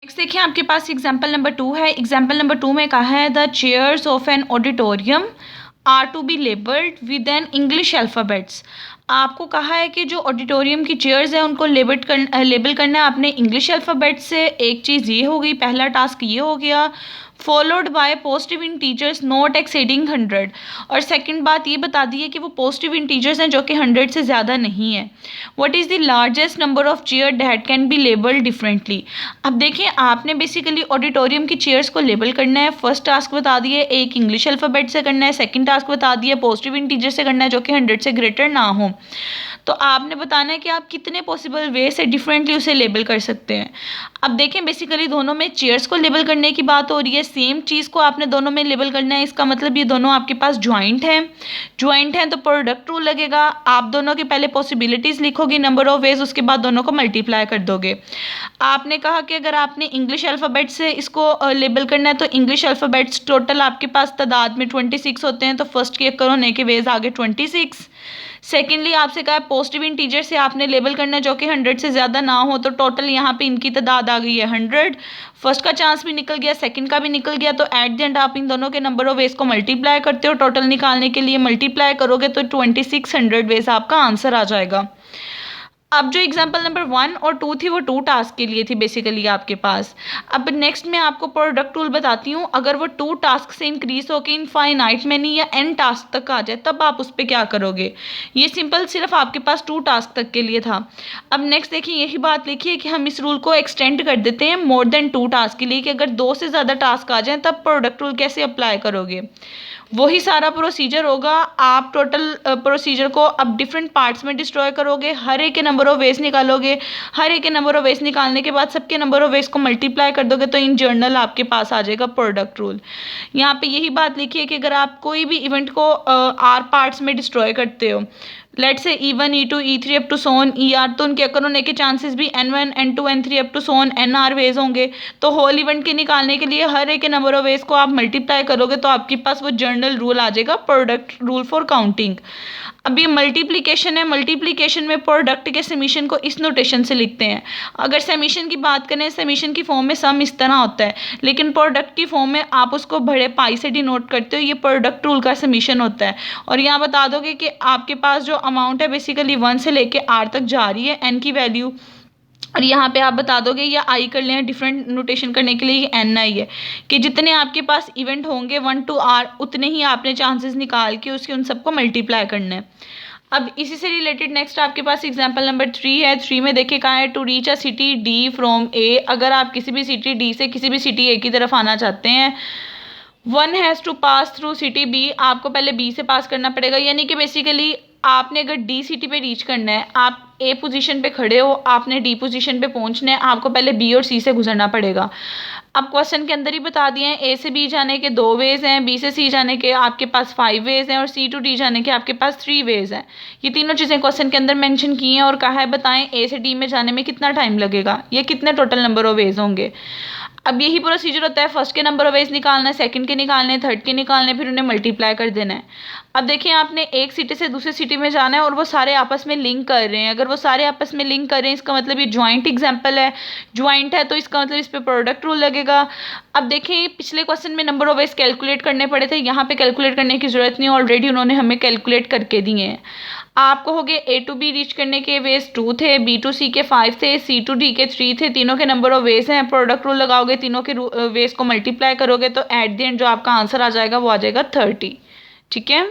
Next देखिए आपके पास example number 2 है। एग्जाम्पल नंबर 2 में कहा है the chairs of an auditorium are to be labelled with an English alphabets. आपको कहा है कि जो ऑडिटोरियम की चेयर्स हैं उनको लेबल करना है आपने इंग्लिश अल्फ़ाबेट से। एक चीज़ ये हो गई, पहला टास्क ये हो गया। Followed by positive integers not exceeding 100। और सेकंड बात ये बता दी है कि वो पॉजिटिव इंटीजर्स हैं जो कि 100 से ज़्यादा नहीं है। What is the largest number of chair that can be labelled differently. अब देखिए आपने बेसिकली ऑडिटोरियम की चेयर्स को लेबल करना है। फर्स्ट टास्क बता दिए एक इंग्लिश अल्फ़ाबेट से करना है, सेकंड टास्क बता दिया पॉजिटिव इंटीजर से करना है जो कि 100 से ग्रेटर ना हो। तो आपने बताना है कि आप कितने पॉसिबल वे से डिफरेंटली उसे लेबल कर सकते हैं। अब देखें बेसिकली दोनों में चेयर्स को लेबल करने की बात हो रही है, सेम चीज़ को आपने दोनों में लेबल करना है। इसका मतलब ये दोनों आपके पास ज्वाइंट हैं तो प्रोडक्ट रूल लगेगा। आप दोनों की पहले पॉसिबिलिटीज़ लिखोगे नंबर ऑफ वेज, उसके बाद दोनों को मल्टीप्लाई कर दोगे। आपने कहा कि अगर आपने इंग्लिश अल्फ़ाबेट से इसको लेबल करना है तो इंग्लिश अल्फ़ाबेट्स टोटल आपके पास तादाद में 26 होते हैं, तो फर्स्ट के अक्कर होने के वेज आगे 26। सेकेंडली आपसे कहा है पॉजिटिव इंटीजर से आपने लेबल करना है जो कि 100 से ज़्यादा ना हो, तो टोटल यहाँ पे इनकी तादाद आ गई है 100। फर्स्ट का चांस भी निकल गया, सेकंड का भी निकल गया, तो एट द एंड आप इन दोनों के नंबर ऑफ वेज को मल्टीप्लाई करते हो। टोटल निकालने के लिए मल्टीप्लाई करोगे तो 2600 वेज आपका आंसर आ जाएगा। अब जो एग्जाम्पल नंबर 1 और 2 थी वो 2 टास्क के लिए थी बेसिकली आपके पास। अब नेक्स्ट मैं आपको प्रोडक्ट रूल बताती हूँ। अगर वो 2 टास्क से इंक्रीज होकर इनफाइनाइट मैनी या n टास्क तक आ जाए तब आप उस पर क्या करोगे। ये सिंपल सिर्फ आपके पास 2 टास्क तक के लिए था। अब नेक्स्ट देखिए यही बात लिखिए कि हम इस रूल को एक्सटेंड कर देते हैं मोर देन 2 टास्क के लिए, कि अगर 2 से ज़्यादा टास्क आ जाएँ तब प्रोडक्ट रूल कैसे अप्लाई करोगे। वही सारा प्रोसीजर होगा। आप टोटल प्रोसीजर को अब डिफरेंट पार्ट्स में डिस्ट्रॉय करोगे, हर एक के नंबर ऑफ वेज निकालोगे, हर एक के नंबर ऑफ वेज निकालने के बाद सबके नंबर ऑफ वेज को मल्टीप्लाई कर दोगे तो इन जर्नल आपके पास आ जाएगा प्रोडक्ट रूल। यहाँ पे यही बात लिखी है कि अगर आप कोई भी इवेंट को आर पार्ट्स में डिस्ट्रॉय करते हो, लेट से E1 E2 E3 up to Son ER, तो उनके अकर होने के चांसेस भी N1 N2 N3 up to सोन NR वेज होंगे। तो होल इवेंट के निकालने के लिए हर एक के नंबर ऑफ वेज को आप मल्टीप्लाई करोगे तो आपके पास वो जर्नल रूल आ जाएगा, प्रोडक्ट रूल फॉर काउंटिंग। अब ये मल्टीप्लिकेशन है, मल्टीप्लिकेशन में प्रोडक्ट के समीशन को इस नोटेशन से लिखते हैं। अगर समीशन की बात करें, समीशन की फॉर्म में सम इस तरह होता है, लेकिन प्रोडक्ट की फॉर्म में आप उसको बड़े पाई से डिनोट करते हो। ये प्रोडक्ट रूल का समीशन होता है। और यहाँ बता दोगे कि आपके पास जो अमाउंट है बेसिकली 1 से लेके R तक जा रही है, n की वैल्यू। और यहाँ पे आप बता दोगे या आई कर लें, डिफरेंट नोटेशन करने के लिए ये NI है, कि जितने आपके पास इवेंट होंगे 1 to R उतने ही आपने चांसेस निकाल के उसके उन सबको मल्टीप्लाई करना है। अब इसी से रिलेटेड नेक्स्ट आपके पास एग्जाम्पल नंबर 3 है। 3 में देखिए कहाँ है, to reach a city D फ्रॉम A। अगर आप किसी भी सिटी D से किसी भी सिटी A की तरफ आना चाहते हैं, one has to pass through city B, आपको पहले B से पास करना पड़ेगा। यानी कि बेसिकली आपने अगर D सिटी पे रीच करना है, आप A पोजीशन पे खड़े हो, आपने D पोजीशन पे पहुंचना है, आपको पहले B और C से गुजरना पड़ेगा। अब क्वेश्चन के अंदर ही बता दिए हैं A से B जाने के 2 वेज हैं, B से C जाने के आपके पास 5 वेज हैं और C to D जाने के आपके पास 3 वेज हैं। ये तीनों चीज़ें क्वेश्चन के अंदर मेंशन की हैं और कहा है बताएं A से D में जाने में कितना टाइम लगेगा, ये कितने टोटल नंबर ऑफ वेज होंगे। अब यही प्रोसीजर होता है, फर्स्ट के नंबर ऑफ वेज निकालना है, सेकंड के निकालने, थर्ड के निकालने, फिर उन्हें मल्टीप्लाई कर देना है। अब देखिए आपने एक सिटी से दूसरी सिटी में जाना है और वो सारे आपस में लिंक कर रहे हैं। अगर वो सारे आपस में लिंक कर रहे हैं इसका मतलब ये ज्वाइंट एग्जाम्पल है, ज्वाइंट है तो इसका मतलब इस पर प्रोडक्ट रूल लगेगा। अब देखिए पिछले क्वेश्चन में नंबर ऑफ वेज कैलकुलेट करने पड़े थे, यहाँ पे कैलकुलेट करने की जरूरत नहीं, ऑलरेडी उन्होंने हमें कैलकुलेट करके दिए हैं। आपको हो गए A to B रीच करने के वेज 2 थे, B to C के 5 थे, C to D के 3 थे, तीनों के नंबर ऑफ वेज हैं। प्रोडक्ट रूल लगाओगे, तीनों के वेज को मल्टीप्लाई करोगे तो एट द एंड जो आपका आंसर आ जाएगा वो आ जाएगा 30। ठीक है।